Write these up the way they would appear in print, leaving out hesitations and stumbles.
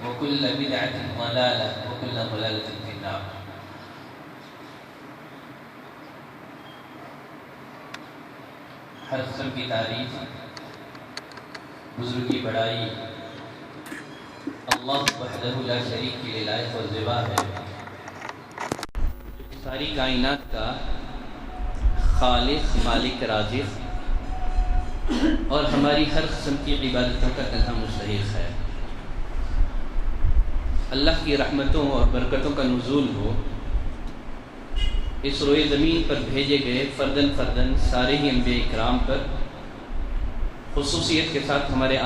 وكل بدعة ضلالة وكل ضلالة في النار. ہر قسم کی تعریف، بزرگی، بڑائی اللہ وحدہ لا شریک کے لیے لائق اور زیبا ہے، ساری کائنات کا خالق، مالک، رازق اور ہماری ہر قسم کی عبادتوں کا تنہا مستحق ہے۔ اللہ کی رحمتوں اور برکتوں کا نزول ہو اس روئے زمین پر بھیجے گئے فردن فردن سارے ہی انبیاء اکرام پر، خصوصیت کے ساتھ ہمارے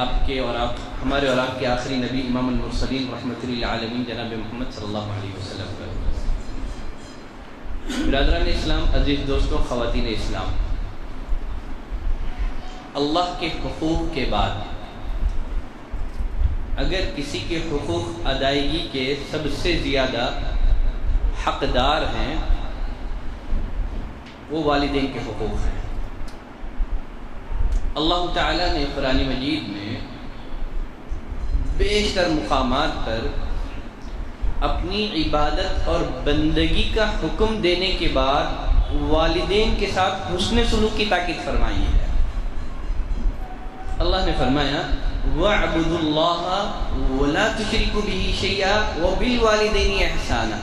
اور آپ کے آخری نبی امام المرسلین رحمۃ للعالمین جناب محمد صلی اللہ علیہ وسلم پر۔ برادران اسلام، عزیز دوستوں، خواتین اسلام، اللہ کے حقوق کے بعد اگر کسی کے حقوق ادائیگی کے سب سے زیادہ حقدار ہیں وہ والدین کے حقوق ہیں۔ اللہ تعالیٰ نے قرآن مجید میں بیشتر مقامات پر اپنی عبادت اور بندگی کا حکم دینے کے بعد والدین کے ساتھ حسن سلوک کی تاکید فرمائی ہے۔ اللہ نے فرمایا وَاعْبُدُوا اللَّهَ وَلَا تُشْرِكُوا بِهِ شَيْئًا وَبِالْوَالِدَيْنِ إِحْسَانًا،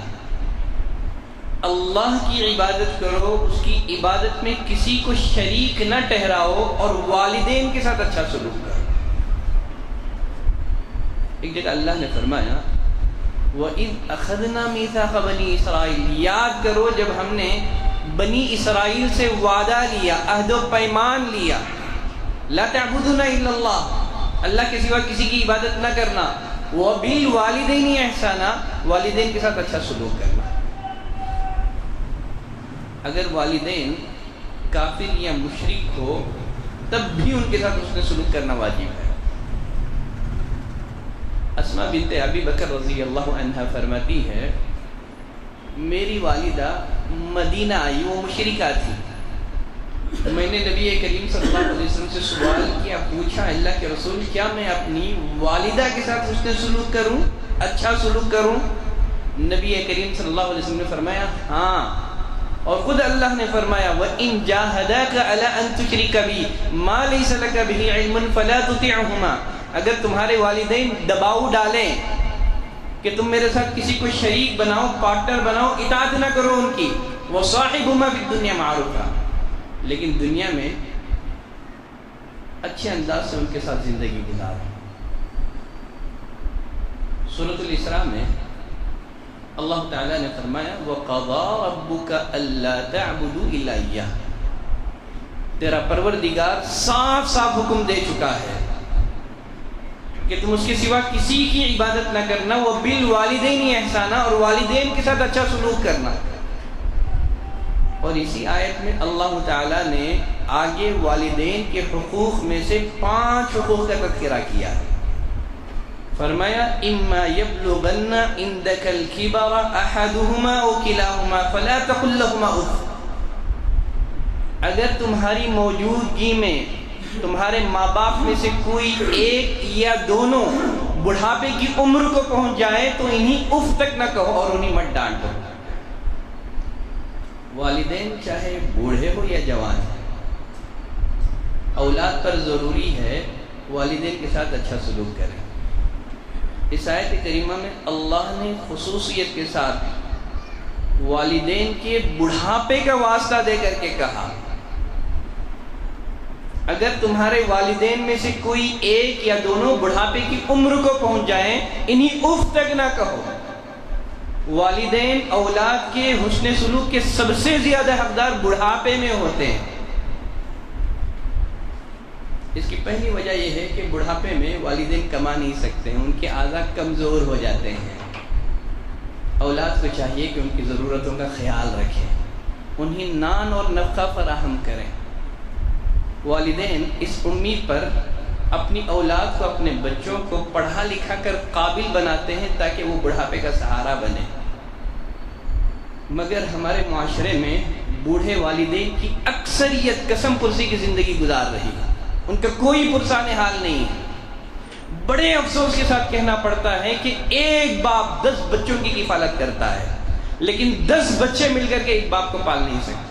اللہ کی عبادت کرو، اس کی عبادت میں کسی کو شریک نہ ٹھہراؤ اور والدین کے ساتھ اچھا سلوک کرو۔ ایک جگہ اللہ نے فرمایا وَإِذْ أَخَذْنَا مِيثَاقَ بَنِي إِسْرَائِيلَ، یاد کرو جب ہم نے بنی اسرائیل سے وعدہ لیا، عہد و پیمان لیا، لا تعبدون الا اللہ، اللہ کے سوا کسی کی عبادت نہ کرنا، وبالوالدین احسانا، والدین کے ساتھ اچھا سلوک کرنا۔ اگر والدین کافر یا مشرک ہو تب بھی ان کے ساتھ حسن سلوک کرنا واجب ہے۔ اسماء بنت ابی بکر رضی اللہ عنہا فرماتی ہے میری والدہ مدینہ آئی، وہ مشرکہ تھی، میں نے نبی کریم صلی اللہ علیہ وسلم سے سوال کیا، پوچھا اللہ کے رسول کیا میں اپنی والدہ کے ساتھ حسن سلوک کروں، اچھا سلوک کروں؟ نبی کریم صلی اللہ علیہ وسلم نے فرمایا ہاں، اور خود اللہ نے فرمایا وَإِن جَاهَدَاكَ عَلَىٰ أَن تُشْرِكَ بِي مَا لَيْسَ لَكَ بِهِ عِلْمٌ فَلَا تُطِعْهُمَا، اگر تمہارے والدین دباؤ ڈالیں کہ تم میرے ساتھ کسی کو شریک بناؤ، پارٹنر بناؤ، اطاعت نہ کرو ان کی، وَصَاحِبْهُمَا فِي الدُّنْيَا مَعْرُوفًا، لیکن دنیا میں اچھے انداز سے ان کے ساتھ زندگی گزارو۔ سورۃ الاسراء میں اللہ تعالیٰ نے فرمایا وَقَضَىٰ رَبُّكَ أَلَّا تَعْبُدُوا إِلَّا إِيَّاهُ، تیرا پروردگار صاف صاف حکم دے چکا ہے کہ تم اس کے سوا کسی کی عبادت نہ کرنا، وَبِالْوَالِدَيْنِ إِحْسَانًا، اور والدین کے ساتھ اچھا سلوک کرنا۔ اور اسی آیت میں اللہ تعالیٰ نے آگے والدین کے حقوق میں سے 5 حقوق کا تذکرہ کیا ہے۔ فرمایا اما یبلغن عندک الکبر احدهما او کلاهما فلا تقل لهما اف، اگر تمہاری موجودگی میں تمہارے ماں باپ میں سے کوئی ایک یا دونوں بڑھاپے کی عمر کو پہنچ جائے تو انہیں اف تک نہ کہو اور انہیں مت ڈانٹو۔ والدین چاہے بوڑھے ہو یا جوان، اولاد پر ضروری ہے والدین کے ساتھ اچھا سلوک کریں۔ اس آیت کریمہ میں اللہ نے خصوصیت کے ساتھ والدین کے بڑھاپے کا واسطہ دے کر کے کہا اگر تمہارے والدین میں سے کوئی ایک یا دونوں بڑھاپے کی عمر کو پہنچ جائیں انہیں اف تک نہ کہو۔ والدین اولاد کے حسن سلوک کے سب سے زیادہ حقدار بڑھاپے میں ہوتے ہیں۔ اس کی پہلی وجہ یہ ہے کہ بڑھاپے میں والدین کما نہیں سکتے ہیں، ان کے اعضاء کمزور ہو جاتے ہیں۔ اولاد کو چاہیے کہ ان کی ضرورتوں کا خیال رکھیں، انہیں نان اور نفقہ فراہم کریں۔ والدین اس امید پر اپنی اولاد کو، اپنے بچوں کو پڑھا لکھا کر قابل بناتے ہیں تاکہ وہ بڑھاپے کا سہارا بنے، مگر ہمارے معاشرے میں بوڑھے والدین کی اکثریت قسم پرسی کی زندگی گزار رہی ہے، ان کا کوئی پرسان حال نہیں ہے۔ بڑے افسوس کے ساتھ کہنا پڑتا ہے کہ ایک باپ 10 بچوں کی کفالت کرتا ہے، لیکن 10 بچے مل کر کے ایک باپ کو پال نہیں سکتے۔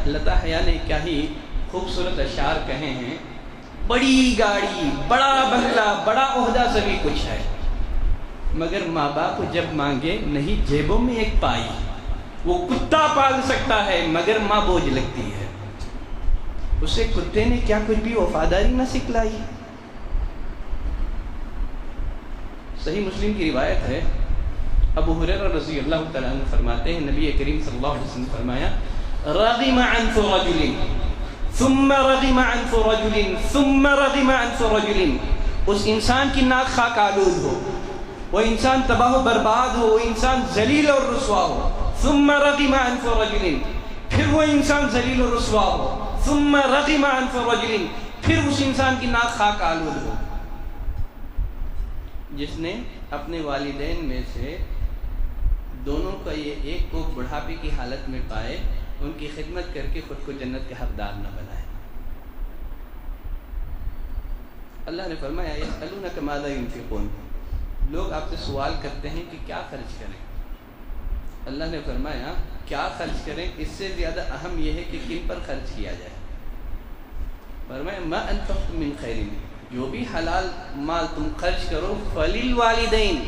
لتا حیا نے کیا ہی خوبصورت اشعار کہے ہیں، بڑی گاڑی، بڑا بنگلہ، بڑا عہدہ سبھی کچھ ہے، مگر ماں باپ جب مانگے نہیں جیبوں میں ایک پائی۔ وہ کتا پال سکتا ہے مگر ماں بوجھ لگتی ہے، اسے کتے نے کیا کچھ بھی وفاداری نہ سکھلائی۔ صحیح مسلم کی روایت ہے، ابو ہریرہ رضی اللہ تعالیٰ عنہ فرماتے ہیں نبی کریم صلی اللہ علیہ وسلم فرمایا، رغم عنف رجل ثم رغم عنف رجل ثم رغم عنف رجل، اس انسان کی ناک خاک آلود ہو، وہ انسان تباہ و برباد ہو، وہ انسان ذلیل اور رسوا ہو، ثم رغم عنف رجل، پھر وہ انسان ذلیل اور رسوا ہو، ثم رغم عنف رجل، پھر اس انسان کی ناک خاک آلود ہو، جس نے اپنے والدین میں سے دونوں کا یہ ایک کو بڑھاپے کی حالت میں پائے، ان کی خدمت کر کے خود کو جنت کے حقدار نہ بنائے۔ اللہ نے فرمایا یسألونک ماذا ينفقون، لوگ آپ سے سوال کرتے ہیں کہ کیا خرچ کریں۔ اللہ نے فرمایا کیا خرچ کریں اس سے زیادہ اہم یہ ہے کہ کن پر خرچ کیا جائے۔ فرمایا ما انفقتم من خیر، جو بھی حلال مال تم خرچ کرو، فللوالدین،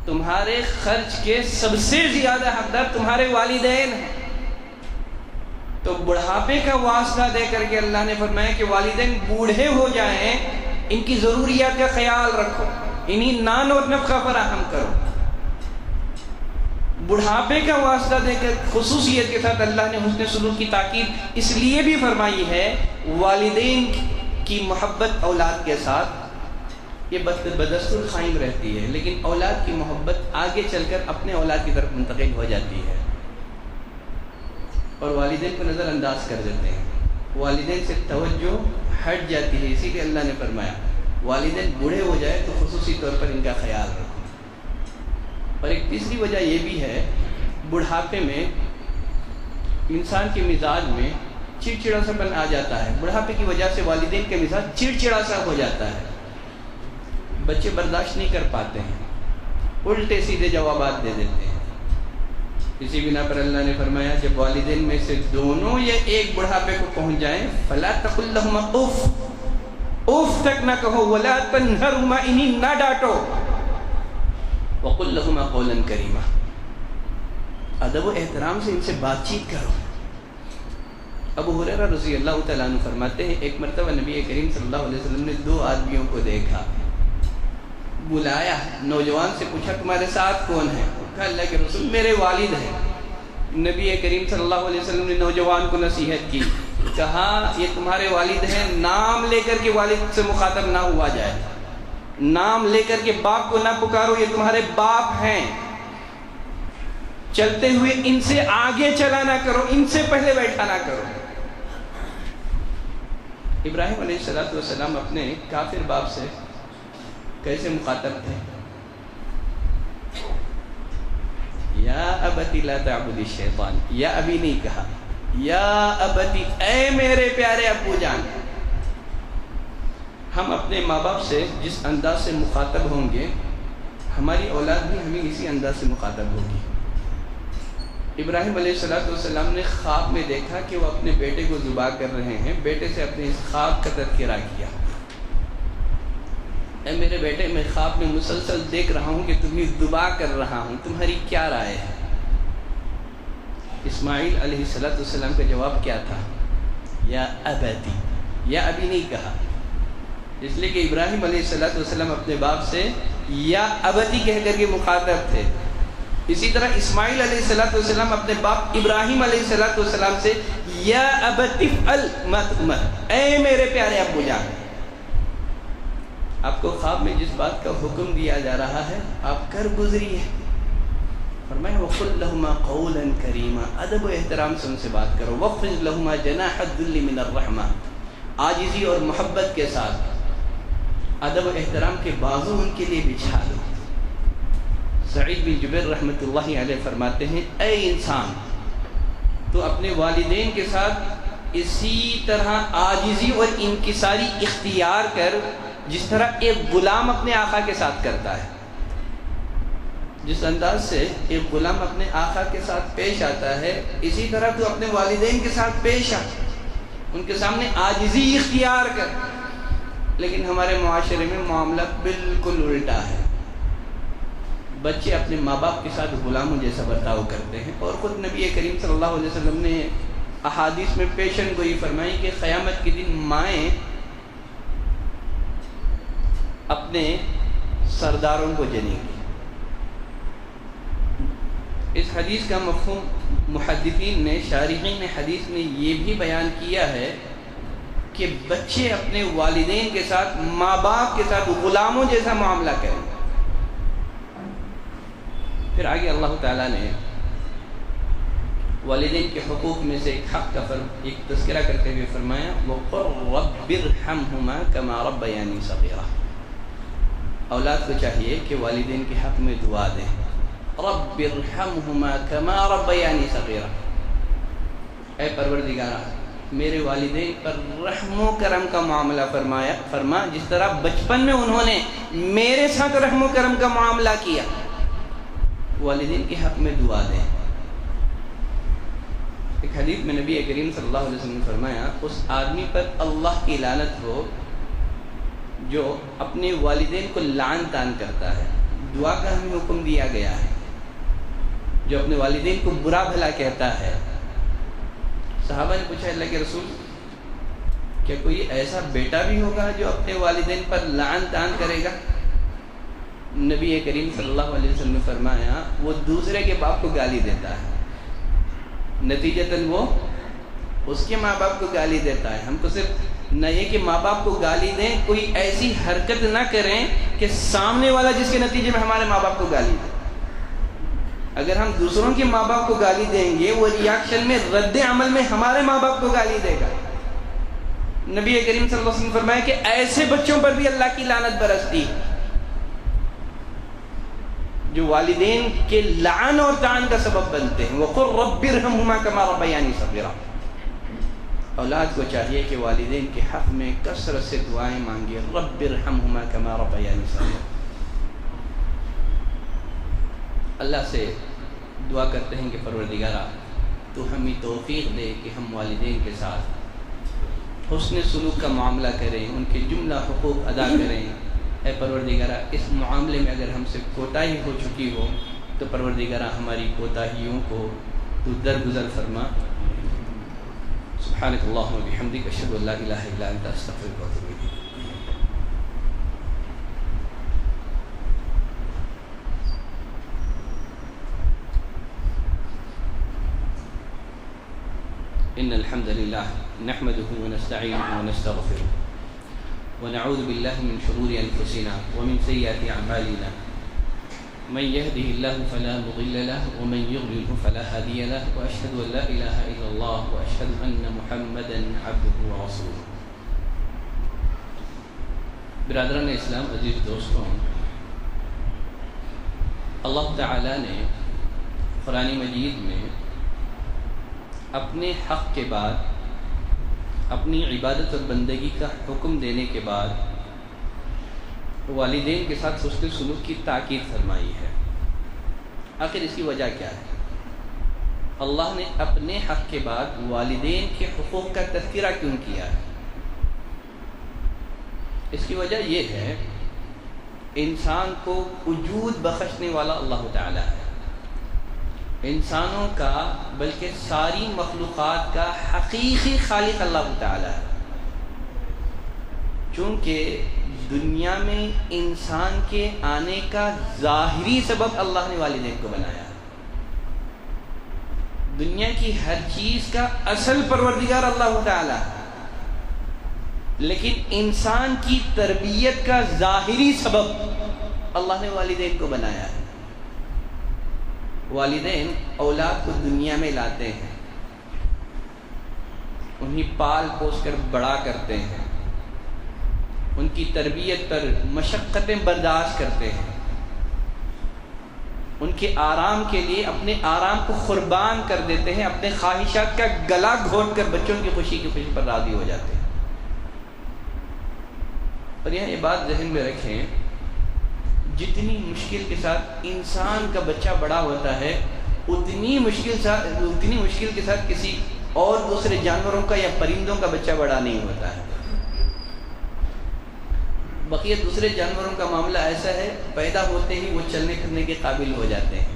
تمہارے خرچ کے سب سے زیادہ حقدار تمہارے والدین ہیں۔ تو بڑھاپے کا واسطہ دے کر کے اللہ نے فرمایا کہ والدین بوڑھے ہو جائیں، ان کی ضروریات کا خیال رکھو، انہیں نان اور نفقہ فراہم کرو۔ بڑھاپے کا واسطہ دے کر خصوصیت کے ساتھ اللہ نے حسن سلوک کی تاکید اس لیے بھی فرمائی ہے، والدین کی محبت اولاد کے ساتھ یہ بدستور قائم رہتی ہے، لیکن اولاد کی محبت آگے چل کر اپنے اولاد کی طرف منتقل ہو جاتی ہے اور والدین کو نظر انداز کر دیتے ہیں، والدین سے توجہ ہٹ جاتی ہے۔ اسی لیے اللہ نے فرمایا والدین بوڑھے ہو جائے تو خصوصی طور پر ان کا خیال رکھو۔ اور ایک تیسری وجہ یہ بھی ہے، بڑھاپے میں انسان کے مزاج میں چڑچڑا سا پن آ جاتا ہے، بڑھاپے کی وجہ سے والدین کے مزاج چڑچڑا سا ہو جاتا ہے، بچے برداشت نہیں کر پاتے ہیں، الٹے سیدھے جوابات دے دیتے ہیں۔ اسی بنا پر اللہ نے فرمایا جب والدین میں سے دونوں یا ایک بڑھاپے کو پہنچ جائیں، فلا تقل لهما اف، اف تک نہ کہو، ولا تنہرهما، انہیں نہ ڈانٹو، وقل لهما قولا کریما، ادب و احترام سے ان سے بات چیت کرو۔ ابو ہریرہ رضی اللہ تعالیٰ عنہ فرماتے ہیں ایک مرتبہ نبی کریم صلی اللہ علیہ وسلم نے 2 آدمیوں کو دیکھا، بلایا، نوجوان سے پوچھا تمہارے ساتھ کون ہے؟ کہا اللہ کے رسول میرے والد ہیں۔ نبی کریم صلی اللہ علیہ وسلم نے نوجوان کو نصیحت کی، کہا یہ تمہارے والد ہیں، نام لے کر کے والد سے مخاطب نہ ہوا جائے، نام لے کر کے باپ کو نہ پکارو، یہ تمہارے باپ ہیں، چلتے ہوئے ان سے آگے چلا نہ کرو، ان سے پہلے بیٹھا نہ کرو۔ ابراہیم علیہ السلام اپنے کافر باپ سے کیسے مخاطب تھے؟ یا ابتی لا تعبد الشیطان، یا ابی نہیں کہا، یا ابتی، اے میرے پیارے ابو جان۔ ہم اپنے ماں باپ سے جس انداز سے مخاطب ہوں گے، ہماری اولاد بھی ہمیں اسی انداز سے مخاطب ہوگی۔ ابراہیم علیہ السلام نے خواب میں دیکھا کہ وہ اپنے بیٹے کو ذبح کر رہے ہیں، بیٹے سے اپنے اس خواب کا تذکرہ کیا، اے میرے بیٹے میں خواب میں مسلسل دیکھ رہا ہوں کہ تمہیں ذبح کر رہا ہوں، تمہاری کیا رائے ہے؟ اسماعیل علیہ السلام کا جواب کیا تھا؟ یا ابتی، یا ابی نہیں کہا، اس لیے کہ ابراہیم علیہ السلام اپنے باپ سے یا ابتی کہہ کر کے مخاطب تھے۔ اسی طرح اسماعیل علیہ السلام اپنے باپ ابراہیم علیہ السلام سے یا ابت افعل ما تؤمر، اے میرے پیارے ابو جان۔ آپ کو خواب میں جس بات کا حکم دیا جا رہا ہے آپ کر گزریے۔ فرمایا وقل لهما قولا کریما، ادب و احترام سے ان سے بات کرو، واخفض لهما جناح الذل من الرحمہ، عاجزی اور محبت کے ساتھ ادب و احترام کے بازو ان کے لیے بچھا دو۔ سعید بن جبیر رحمۃ اللہ علیہ فرماتے ہیں اے انسان، تو اپنے والدین کے ساتھ اسی طرح عاجزی اور انکساری اختیار کر، جس طرح ایک غلام اپنے آقا کے ساتھ کرتا ہے، جس انداز سے ایک غلام اپنے آقا کے ساتھ پیش آتا ہے، اسی طرح تو اپنے والدین کے ساتھ پیش آ، ان کے سامنے عاجزی اختیار کر۔ لیکن ہمارے معاشرے میں معاملہ بالکل الٹا ہے، بچے اپنے ماں باپ کے ساتھ غلاموں جیسا برتاؤ کرتے ہیں، اور خود نبی کریم صلی اللہ علیہ وسلم نے احادیث میں پیشن گوئی فرمائی کہ قیامت کے دن مائیں اپنے سرداروں کو جنیں گی۔ اس حدیث کا مفہوم محدثین نے، شارحین نے حدیث میں یہ بھی بیان کیا ہے کہ بچے اپنے والدین کے ساتھ، ماں باپ کے ساتھ غلاموں جیسا معاملہ کریں۔ پھر آگے اللہ تعالیٰ نے والدین کے حقوق میں سے ایک حق کا ایک تذکرہ کرتے ہوئے فرمایا وَقُلْ رَبِّ ارْحَمْهُمَا كَمَا رَبَّيَانِي صَغِيرًا۔ اولاد کو چاہیے کہ والدین کے حق میں دعا دیں، رَبِّ ارْحَمْهُمَا كَمَا رَبَّيَانِي صَغِيرًا، اے پروردگارا میرے والدین پر رحم و کرم کا معاملہ فرما جس طرح بچپن میں انہوں نے میرے ساتھ رحم و کرم کا معاملہ کیا۔ والدین کے حق میں دعا دیں۔ ایک حدیث میں نبی کریم صلی اللہ علیہ وسلم نے فرمایا اس آدمی پر اللہ کی لعنت ہو جو اپنے والدین کو لعن طعن کرتا ہے۔ دعا کا ہمیں حکم دیا گیا ہے، جو اپنے والدین کو برا بھلا کہتا ہے۔ صحابہ نے پوچھا اللہ کے رسول کیا کوئی ایسا بیٹا بھی ہوگا جو اپنے والدین پر لعن طعن کرے گا؟ نبی کریم صلی اللہ علیہ وسلم نے فرمایا وہ دوسرے کے باپ کو گالی دیتا ہے، نتیجتاً وہ اس کے ماں باپ کو گالی دیتا ہے۔ ہم کو صرف نہ یہ کہ ماں باپ کو گالی دیں، کوئی ایسی حرکت نہ کریں کہ سامنے والا جس کے نتیجے میں ہمارے ماں باپ کو گالی دے۔ اگر ہم دوسروں کے ماں باپ کو گالی دیں گے، وہ ریاکشن میں رد عمل میں ہمارے ماں باپ کو گالی دے گا۔ نبی کریم صلی اللہ علیہ وسلم نے فرمایا کہ ایسے بچوں پر بھی اللہ کی لعنت برستی جو والدین کے لعن اور طعن کا سبب بنتے ہیں۔ وَقُلْ رَبِّ ارْحَمْهُمَا كَمَا رَبَّيَانِي صَغِيرًا۔ اولاد کو چاہیے کہ والدین کے حق میں کثرت سے دعائیں مانگے، رَبِّ ارْحَمْهُمَا كَمَا رَبَّيَانِي صَغِيرًا۔ اللہ سے دعا کرتے ہیں کہ پروردگارا تو ہمیں توفیق دے کہ ہم والدین کے ساتھ حسن سلوک کا معاملہ کریں، ان کے جملہ حقوق ادا کریں۔ اے پروردگارا اس معاملے میں اگر ہم سے کوتاہی ہو چکی ہو تو پروردگارا ہماری کوتاہیوں کو تو درگزر فرما۔ سبحانک اللہم و بحمدک اشہد ان لا الہ الا انت استغفرک و اتوب الیک۔ ان الحمد للہ نحمده ونستعینه ونستغفره ونعوذ بالله من شرور انفسنا ومن سيئات اعمالنا من يهده الله فلا مضل له ومن يضلل فلا هادي له واشهد ان لا اله الا الله واشهد ان محمدا عبده ورسوله۔ برادران اسلام، عزیز دوستوں، اللہ تعالی نے قرآن مجید میں اپنے حق کے بعد، اپنی عبادت اور بندگی کا حکم دینے کے بعد والدین کے ساتھ حسن سلوک کی تاکید فرمائی ہے۔ آخر اس کی وجہ کیا ہے؟ اللہ نے اپنے حق کے بعد والدین کے حقوق کا تذکرہ کیوں کیا ہے؟ اس کی وجہ یہ ہے انسان کو وجود بخشنے والا اللہ تعالی ہے، انسانوں کا بلکہ ساری مخلوقات کا حقیقی خالق اللہ تعالی ہے۔ چونکہ دنیا میں انسان کے آنے کا ظاہری سبب اللہ نے والدین کو بنایا ہے۔ دنیا کی ہر چیز کا اصل پروردگار اللہ تعالی ہے، لیکن انسان کی تربیت کا ظاہری سبب اللہ نے والدین کو بنایا ہے۔ والدین اولاد کو دنیا میں لاتے ہیں، انہیں پال پوس کر بڑا کرتے ہیں، ان کی تربیت پر مشقتیں برداشت کرتے ہیں، ان کے آرام کے لیے اپنے آرام کو قربان کر دیتے ہیں، اپنے خواہشات کا گلا گھونٹ کر بچوں کی خوشی پر راضی ہو جاتے ہیں۔ اور یہاں یہ بات ذہن میں رکھیں، جتنی مشکل کے ساتھ انسان کا بچہ بڑا ہوتا ہے اتنی مشکل کے ساتھ کسی اور دوسرے جانوروں کا یا پرندوں کا بچہ بڑا نہیں ہوتا ہے۔ بقیہ دوسرے جانوروں کا معاملہ ایسا ہے، پیدا ہوتے ہی وہ چلنے پھرنے کے قابل ہو جاتے ہیں،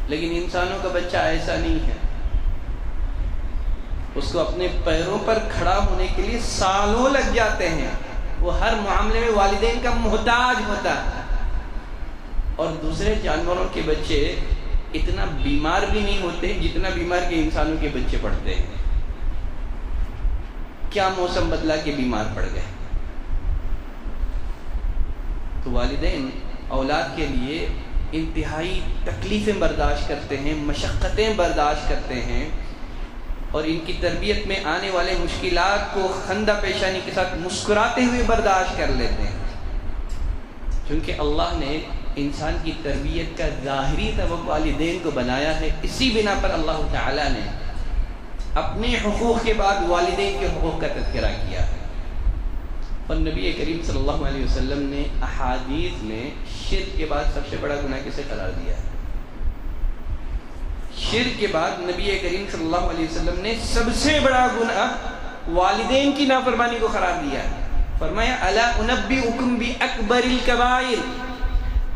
لیکن انسانوں کا بچہ ایسا نہیں ہے۔ اس کو اپنے پیروں پر کھڑا ہونے کے لیے سالوں لگ جاتے ہیں، وہ ہر معاملے میں والدین کا محتاج ہوتا ہے۔ اور دوسرے جانوروں کے بچے اتنا بیمار بھی نہیں ہوتے جتنا بیمار کے انسانوں کے بچے پڑتے ہیں۔ کیا موسم بدلا کہ بیمار پڑ گئے؟ تو والدین اولاد کے لیے انتہائی تکلیفیں برداشت کرتے ہیں، مشقتیں برداشت کرتے ہیں، اور ان کی تربیت میں آنے والے مشکلات کو خندہ پیشانی کے ساتھ مسکراتے ہوئے برداشت کر لیتے ہیں، کیونکہ اللہ نے انسان کی تربیت کا ظاہری سبب والدین کو بنایا ہے۔ اسی بنا پر اللہ تعالیٰ نے اپنے حقوق کے بعد والدین کے حقوق کا تذکرہ کیا ہے۔ اور نبی کریم صلی اللہ علیہ وسلم نے احادیث میں شرک کے بعد سب سے بڑا گناہ کسے قرار دیا ہے؟ شرک کے بعد نبی کریم صلی اللہ علیہ وسلم نے سب سے بڑا گناہ والدین کی نافرمانی کو قرار دیا ہے۔ فرمایا الا انبئکم باکبر الکبائر،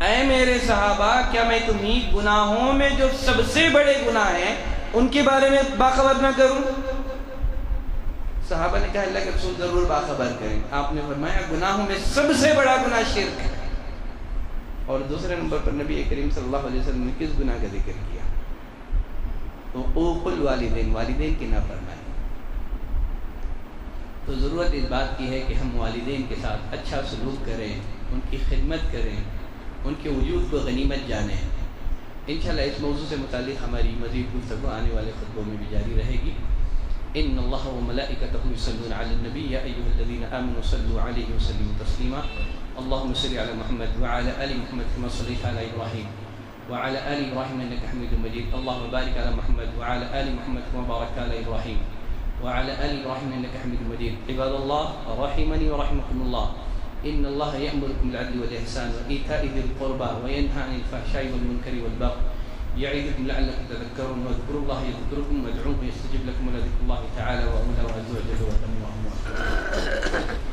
اے میرے صحابہ کیا میں تمہیں گناہوں میں جو سب سے بڑے گناہ ہیں ان کے بارے میں باخبر نہ کروں؟ صحابہ نے کہا اللہ کے رسول ضرور باخبر کریں۔ آپ نے فرمایا گناہوں میں سب سے بڑا گناہ شرک ہے۔ اور دوسرے نمبر پر نبی کریم صلی اللہ علیہ وسلم نے کس گناہ کا ذکر کیا؟ حقوق الوالدین، والدین کی نافرمانی۔ تو ضرورت اس بات کی ہے کہ ہم والدین کے ساتھ اچھا سلوک کریں، ان کی خدمت کریں، ان کے وجود کو غنیمت جانیں۔ انشاءاللہ اس موضوع سے متعلق ہماری مزید گفتگو آنے والے خطبوں میں بھی جاری رہے گی۔ ان اللہ وملائکتہ یصلون علی النبی یا ایھا الذین آمنوا صلوا علیہ وسلموا تسلیما اللهم صل علی محمد وعلى آل محمد كما صليت على إبراهيم وعلى آل إبراهيم إنك حميد مجيد اللهم بارك على محمد وعلى آل محمد كما باركت على إبراهيم وعلى آل إبراهيم إنك حميد مجيد عباد الله رحمني ورحمكم الله إن الله يأمركم بالعدل والإحسان وإيتاء ذي القربى وينهى عن الفحشاء والمنكر والبغي يعظكم لعلكم تذكرون واذكروا الله يذكركم وادعوه يستجب لكم ولذكر الله تعالى وأولى وعز وجل وتم وأموال